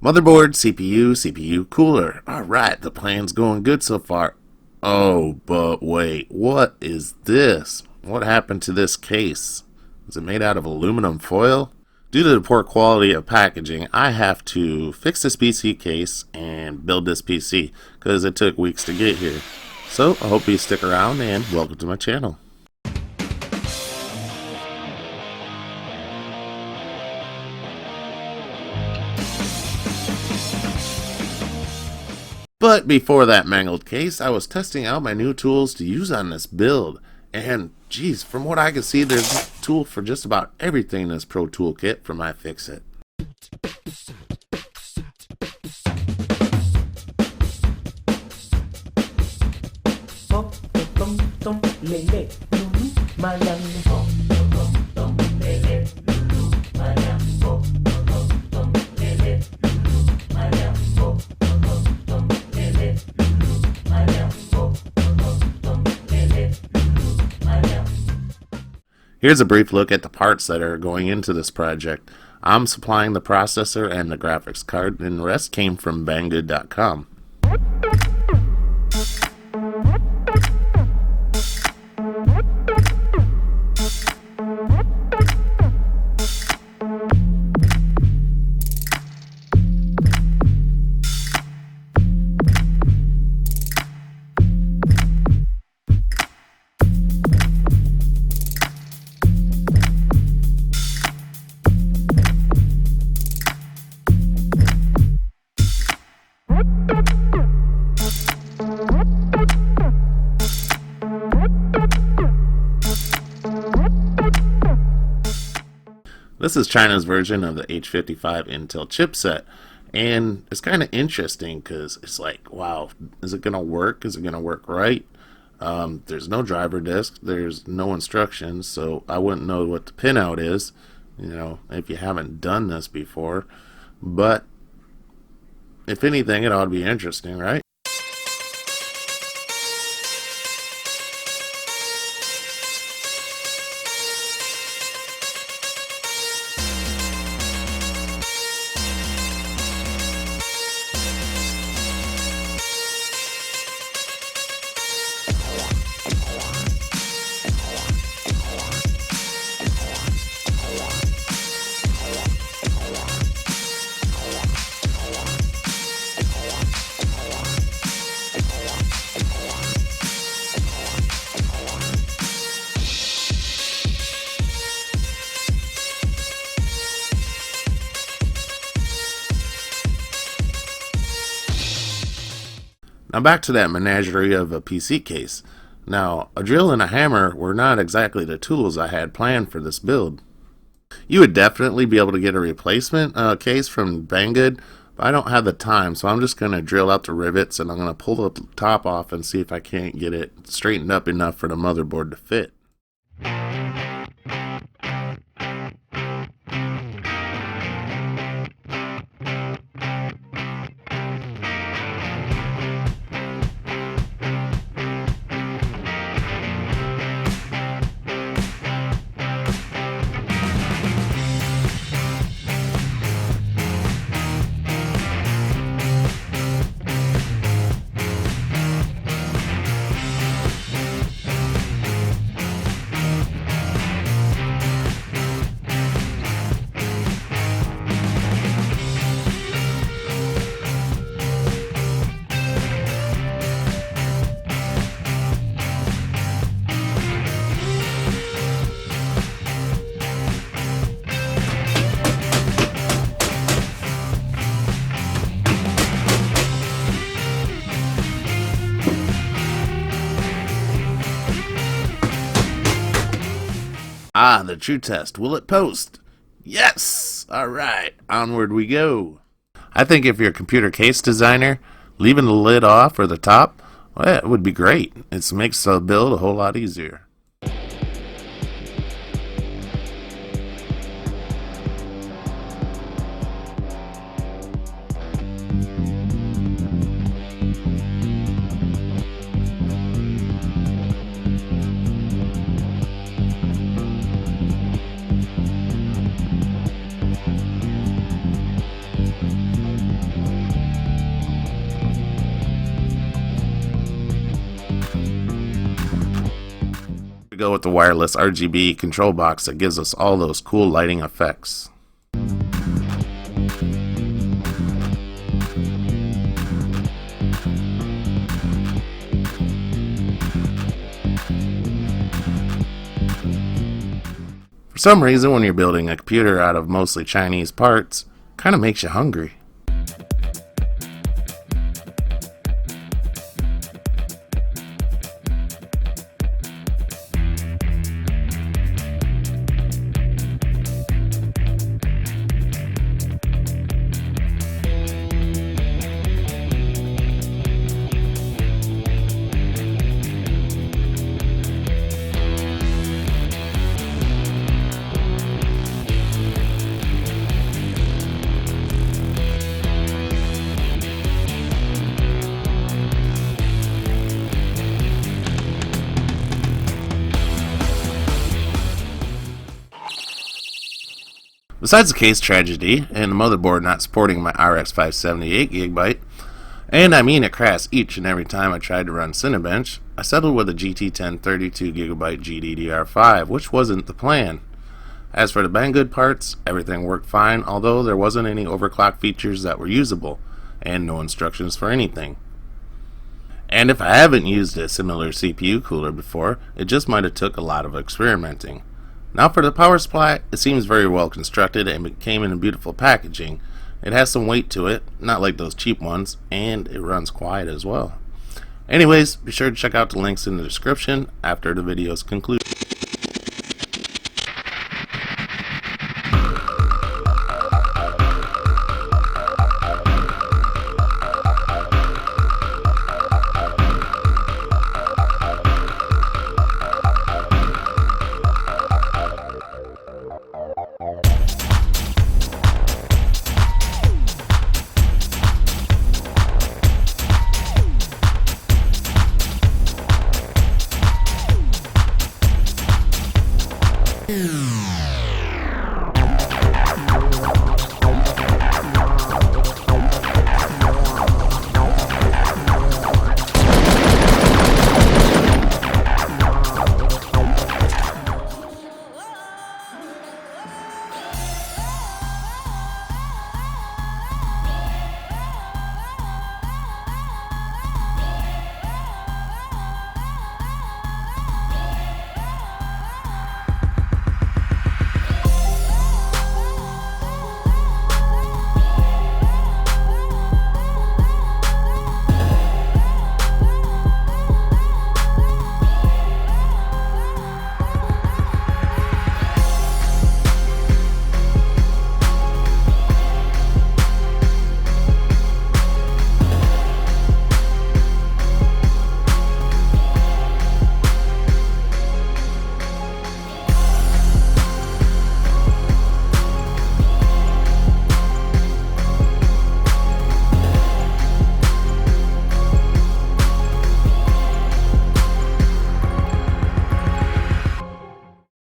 Motherboard, CPU, cooler. Alright, the plan's going good so far. Oh, but wait, what is this? What happened to this case? Is it made out of aluminum foil? Due to the poor quality of packaging, I have to fix this PC case and build this PC, because it took weeks to get here. So, I hope you stick around and welcome to my channel. But before that mangled case, I was testing out my new tools to use on this build. And, geez, from what I can see, there's a tool for just about everything in this Pro Toolkit for my Fix-It. Here's a brief look at the parts that are going into this project. I'm supplying the processor and the graphics card, and the rest came from Banggood.com. This is China's version of the H55 Intel chipset, and it's kind of interesting because it's like, wow, is it going to work? Is it going to work right? There's no driver disk, there's no instructions, so I wouldn't know what the pinout is, you know, if you haven't done this before. But if anything, it ought to be interesting, right? Now back to that menagerie of a PC case. Now, a drill and a hammer were not exactly the tools I had planned for this build. You would definitely be able to get a replacement case from Banggood, but I don't have the time, so I'm just going to drill out the rivets and I'm going to pull the top off and see if I can't get it straightened up enough for the motherboard to fit. Ah, the true test. Will it post? Yes! Alright, onward we go. I think if you're a computer case designer, leaving the lid off or the top, well, it would be great. It makes the build a whole lot easier. go with the wireless RGB control box that gives us all those cool lighting effects. For some reason, when you're building a computer out of mostly Chinese parts, it kind of makes you hungry. Besides the case tragedy and the motherboard not supporting my RX 578GB, and I mean it crashed each and every time I tried to run Cinebench, I settled with a GT10 32GB GDDR5, which wasn't the plan. As for the Banggood parts, everything worked fine, although there wasn't any overclock features that were usable, and no instructions for anything. And if I haven't used a similar CPU cooler before, it just might have took a lot of experimenting. Now for the power supply, it seems very well constructed and it came in beautiful packaging. It has some weight to it, not like those cheap ones, and it runs quiet as well. Anyways, be sure to check out the links in the description after the video's conclusion.